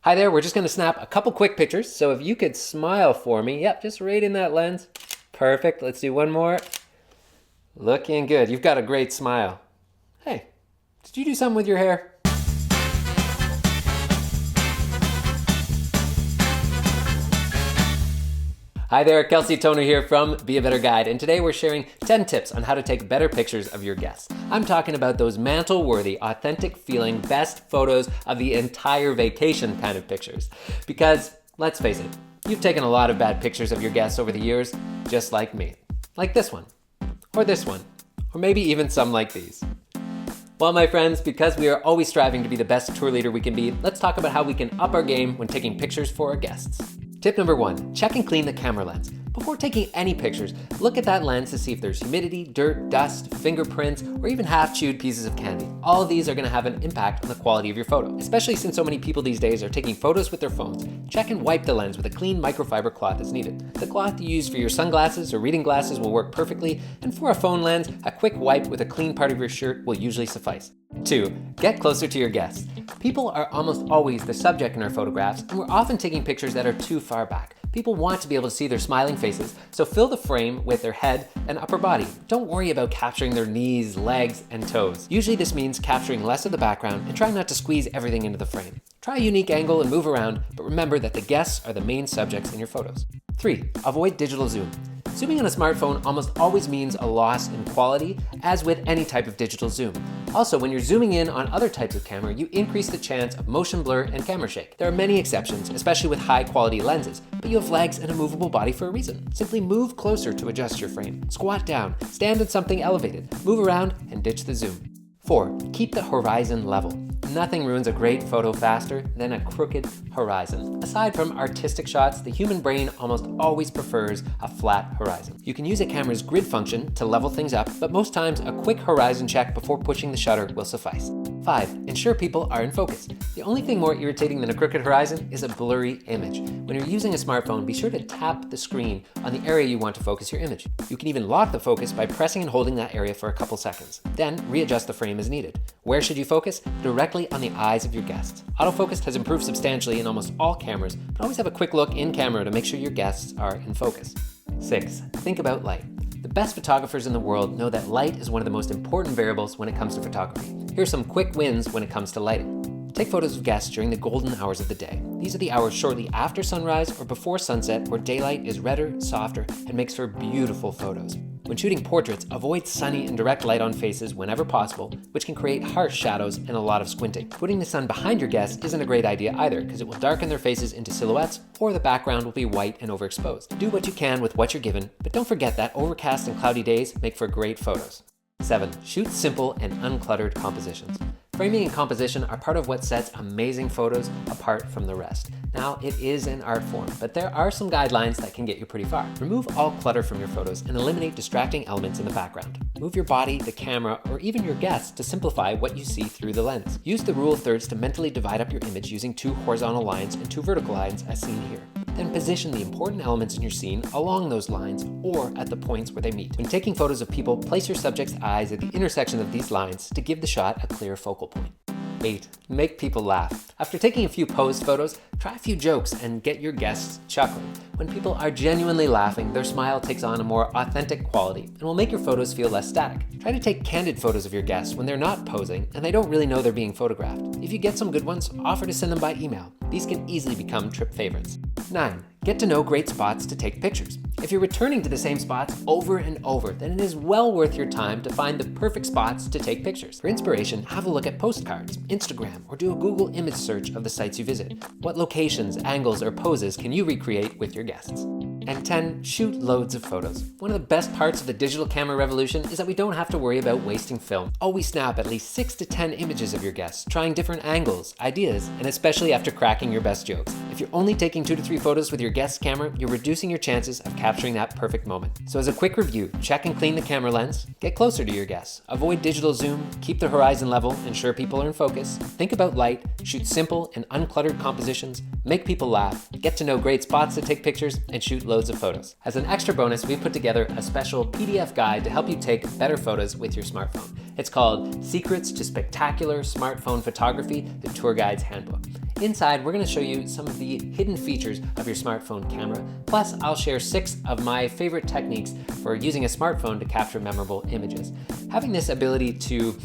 Hi there, we're just gonna snap a couple quick pictures. So if you could smile for me, yep, just right in that lens. Perfect, let's do one more. Looking good, you've got a great smile. Hey, did you do something with your hair? Hi there, Kelsey Toner here from Be a Better Guide, and today we're sharing 10 tips on how to take better pictures of your guests. I'm talking about those mantle-worthy, authentic feeling, best photos of the entire vacation kind of pictures. Because, let's face it, you've taken a lot of bad pictures of your guests over the years, just like me. Like this one, or maybe even some like these. Well, my friends, because we are always striving to be the best tour leader we can be, let's talk about how we can up our game when taking pictures for our guests. Tip number 1, check and clean the camera lens. Before taking any pictures, look at that lens to see if there's humidity, dirt, dust, fingerprints, or even half-chewed pieces of candy. All of these are going to have an impact on the quality of your photo, especially since so many people these days are taking photos with their phones. Check and wipe the lens with a clean microfiber cloth as needed. The cloth you use for your sunglasses or reading glasses will work perfectly, and for a phone lens, a quick wipe with a clean part of your shirt will usually suffice. 2, get closer to your guests. People are almost always the subject in our photographs, and we're often taking pictures that are too far back. People want to be able to see their smiling faces, so fill the frame with their head and upper body. Don't worry about capturing their knees, legs, and toes. Usually this means capturing less of the background and try not to squeeze everything into the frame. Try a unique angle and move around, but remember that the guests are the main subjects in your photos. 3, avoid digital zoom. Zooming on a smartphone almost always means a loss in quality, as with any type of digital zoom. Also, when you're zooming in on other types of camera, you increase the chance of motion blur and camera shake. There are many exceptions, especially with high quality lenses, but you have legs and a movable body for a reason. Simply move closer to adjust your frame. Squat down, stand on something elevated, move around, and ditch the zoom. 4, keep the horizon level. Nothing ruins a great photo faster than a crooked horizon. Aside from artistic shots, the human brain almost always prefers a flat horizon. You can use a camera's grid function to level things up, but most times a quick horizon check before pushing the shutter will suffice. 5, ensure people are in focus. The only thing more irritating than a crooked horizon is a blurry image. When you're using a smartphone, be sure to tap the screen on the area you want to focus your image. You can even lock the focus by pressing and holding that area for a couple seconds. Then readjust the frame as needed. Where should you focus? Directly on the eyes of your guests. Autofocus has improved substantially in almost all cameras, but always have a quick look in camera to make sure your guests are in focus. 6, think about light. The best photographers in the world know that light is one of the most important variables when it comes to photography. Here are some quick wins when it comes to lighting. Take photos of guests during the golden hours of the day. These are the hours shortly after sunrise or before sunset where daylight is redder, softer, and makes for beautiful photos. When shooting portraits, avoid sunny and direct light on faces whenever possible, which can create harsh shadows and a lot of squinting. Putting the sun behind your guests isn't a great idea either, because it will darken their faces into silhouettes, or the background will be white and overexposed. Do what you can with what you're given, but don't forget that overcast and cloudy days make for great photos. 7, shoot simple and uncluttered compositions. Framing and composition are part of what sets amazing photos apart from the rest. Now, it is an art form, but there are some guidelines that can get you pretty far. Remove all clutter from your photos and eliminate distracting elements in the background. Move your body, the camera, or even your guests to simplify what you see through the lens. Use the rule of thirds to mentally divide up your image using 2 horizontal lines and 2 vertical lines as seen here. Then position the important elements in your scene along those lines or at the points where they meet. When taking photos of people, place your subject's eyes at the intersection of these lines to give the shot a clear focal point. 8, make people laugh. After taking a few posed photos, try a few jokes and get your guests chuckling. When people are genuinely laughing, their smile takes on a more authentic quality and will make your photos feel less static. Try to take candid photos of your guests when they're not posing and they don't really know they're being photographed. If you get some good ones, offer to send them by email. These can easily become trip favorites. 9, get to know great spots to take pictures. If you're returning to the same spots over and over, then it is well worth your time to find the perfect spots to take pictures. For inspiration, have a look at postcards, Instagram, or do a Google image search of the sites you visit. What locations, angles, or poses can you recreate with your guests? And 10, shoot loads of photos. One of the best parts of the digital camera revolution is that we don't have to worry about wasting film. Always snap at least 6 to 10 images of your guests, trying different angles, ideas, and especially after cracking your best jokes. If you're only taking 2 to 3 photos with your guest's camera, you're reducing your chances of capturing that perfect moment. So as a quick review, check and clean the camera lens, get closer to your guests, avoid digital zoom, keep the horizon level, ensure people are in focus, think about light, shoot simple and uncluttered compositions, make people laugh, get to know great spots to take pictures, and shoot loads of photos. As an extra bonus, we've put together a special PDF guide to help you take better photos with your smartphone. It's called Secrets to Spectacular Smartphone Photography, the Tour Guide's Handbook. Inside, we're going to show you some of the hidden features of your smartphone camera. Plus, I'll share 6 of my favorite techniques for using a smartphone to capture memorable images. Having this ability to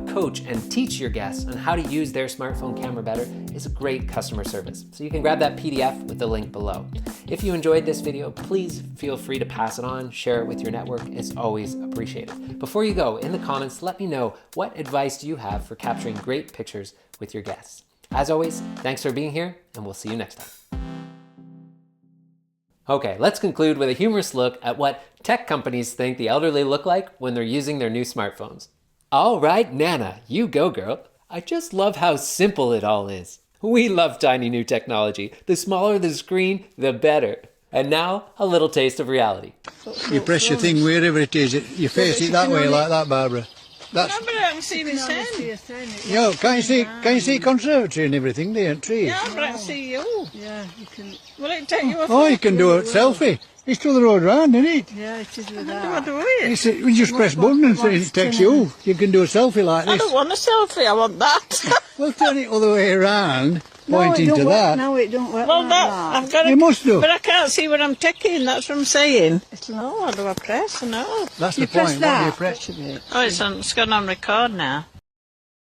coach and teach your guests on how to use their smartphone camera better is a great customer service. So you can grab that PDF with the link below. If you enjoyed this video, please feel free to pass it on, share it with your network. It's always appreciated. Before you go, in the comments, let me know what advice do you have for capturing great pictures with your guests. As always, thanks for being here, and we'll see you next time. Okay, let's conclude with a humorous look at what tech companies think the elderly look like when they're using their new smartphones. All right, Nana, you go, girl. I just love how simple it all is. We love tiny new technology. The smaller the screen, the better. And now, a little taste of reality. You press your thing wherever it is. You face it that way like that, Barbara. That's. No, but I can see my son. Yo, can you see conservatory and everything there and trees? Yeah, but I can see you. Yeah, you can. Will it take you a Oh, you can do a selfie. It's to the road round, isn't it? Yeah, it is with What that. do I do it? You just press button and it takes you. You can do a selfie like I this. don't want a selfie, I want that. Well, turn it all the way around, No, pointing it don't to work. that. No, it don't work Well, like that, that. I've got to... You must do. But I can't see what I'm taking, that's what I'm saying. No, what do I press? No. That's You the point. press What do you that. press? Oh, it's gone on record now.